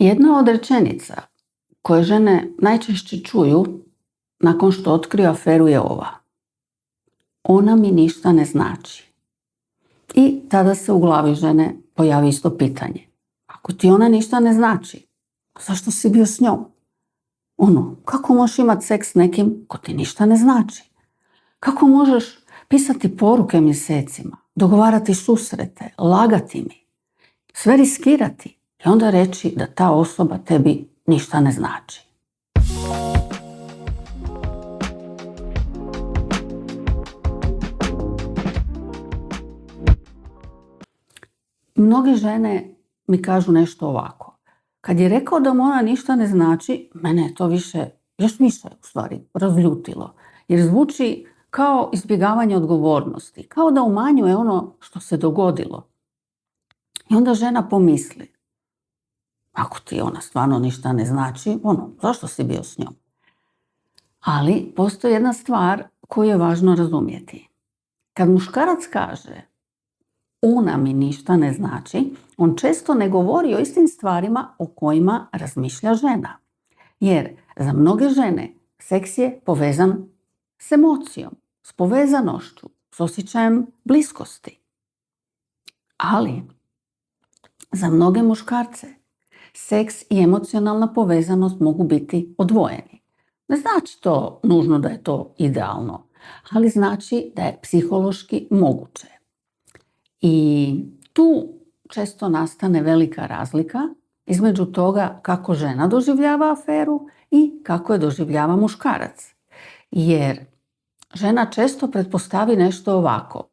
Jedna od rečenica koje žene najčešće čuju nakon što otkriju aferu je ova: ona mi ništa ne znači. I tada se u glavi žene pojavi isto pitanje: ako ti ona ništa ne znači, zašto si bio s njom? Kako možeš imati seks s nekim ko ti ništa ne znači? Kako možeš pisati poruke mjesecima, dogovarati susrete, lagati mi, sve riskirati i onda reći da ta osoba tebi ništa ne znači? Mnoge žene mi kažu nešto ovako: kad je rekao da mu ona ništa ne znači, mene je to još više u stvari razljutilo, jer zvuči kao izbjegavanje odgovornosti, kao da umanjuje ono što se dogodilo. I onda žena pomisli: ako ti ona stvarno ništa ne znači, zašto si bio s njom? Ali postoji jedna stvar koju je važno razumjeti. Kad muškarac kaže ona mi ništa ne znači, on često ne govori o istim stvarima o kojima razmišlja žena. Jer za mnoge žene seks je povezan s emocijom, s povezanošću, s osjećajem bliskosti. Ali za mnoge muškarce seks i emocionalna povezanost mogu biti odvojeni. Ne znači to nužno da je to idealno, ali znači da je psihološki moguće. I tu često nastane velika razlika između toga kako žena doživljava aferu i kako je doživljava muškarac. Jer žena često pretpostavi nešto ovako: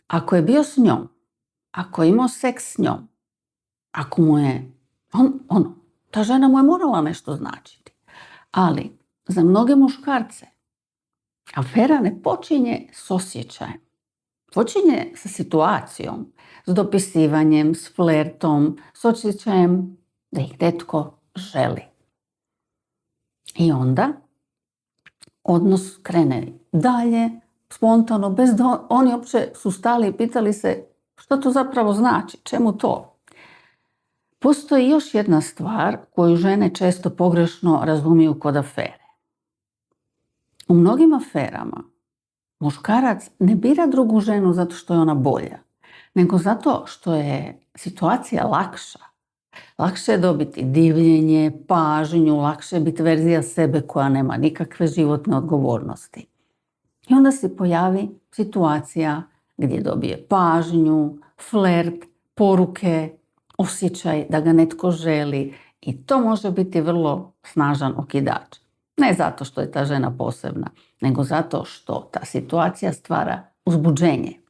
ako je bio s njom, ako je imao seks s njom, ako mu je, ta žena mu je morala nešto značiti. Ali za mnoge muškarce afera ne počinje s osjećajem. Počinje sa situacijom, s dopisivanjem, s flertom, s osjećajem da ih netko želi. I onda odnos krene dalje, spontano, bez da oni uopće su stali i pitali se što to zapravo znači, čemu to? Postoji još jedna stvar koju žene često pogrešno razumiju kod afere. U mnogim aferama muškarac ne bira drugu ženu zato što je ona bolja, nego zato što je situacija lakša. Lakše je dobiti divljenje, pažnju, lakše je biti verzija sebe koja nema nikakve životne odgovornosti. I onda se pojavi situacija gdje dobije pažnju, flert, poruke, osjećaj da ga netko želi, i to može biti vrlo snažan okidač. Ne zato što je ta žena posebna, nego zato što ta situacija stvara uzbuđenje.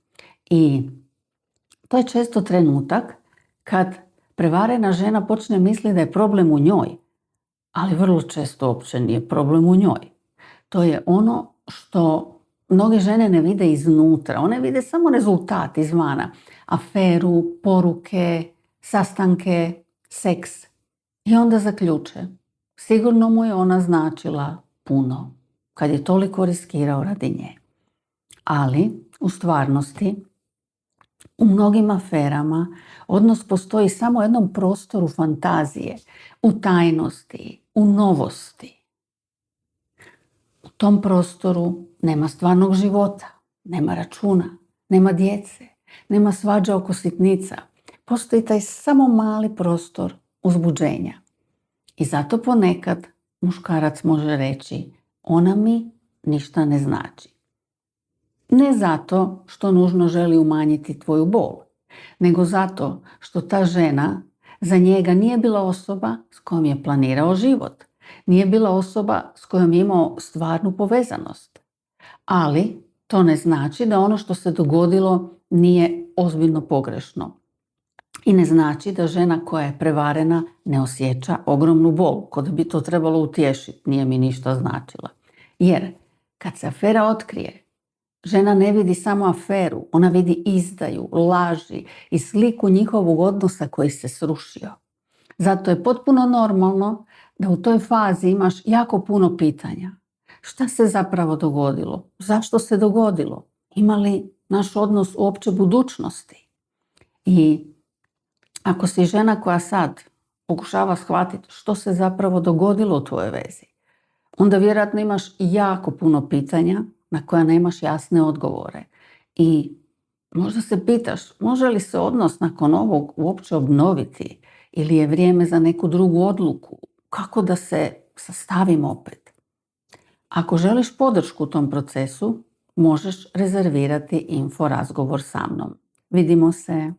I to je često trenutak kad prevarena žena počne misliti da je problem u njoj, ali vrlo često uopće nije problem u njoj. To je ono što mnoge žene ne vide iznutra, one vide samo rezultat izvana, aferu, poruke, sastanke, seks, i onda zaključe: sigurno mu je ona značila puno kad je toliko riskirao radi nje. Ali u stvarnosti u mnogim aferama odnos postoji samo u jednom prostoru fantazije, u tajnosti, u novosti. U tom prostoru nema stvarnog života, nema računa, nema djece, nema svađa oko sitnica. Postoji taj samo mali prostor uzbuđenja. I zato ponekad muškarac može reći: ona mi ništa ne znači. Ne zato što nužno želi umanjiti tvoju bol, nego zato što ta žena za njega nije bila osoba s kojom je planirao život. Nije bila osoba s kojom je imao stvarnu povezanost. Ali to ne znači da ono što se dogodilo nije ozbiljno pogrešno. I ne znači da žena koja je prevarena ne osjeća ogromnu bol, kod bi to trebalo utješiti, nije mi ništa značila. Jer kad se afera otkrije, žena ne vidi samo aferu, ona vidi izdaju, laži i sliku njihovog odnosa koji se srušio. Zato je potpuno normalno da u toj fazi imaš jako puno pitanja. Šta se zapravo dogodilo? Zašto se dogodilo? Ima li naš odnos uopće budućnosti? I ako si žena koja sad pokušava shvatiti što se zapravo dogodilo u tvojoj vezi, onda vjerojatno imaš jako puno pitanja na koja nemaš jasne odgovore. I možda se pitaš, može li se odnos nakon ovog uopće obnoviti ili je vrijeme za neku drugu odluku, kako da se sastavimo opet. Ako želiš podršku u tom procesu, možeš rezervirati info razgovor sa mnom. Vidimo se.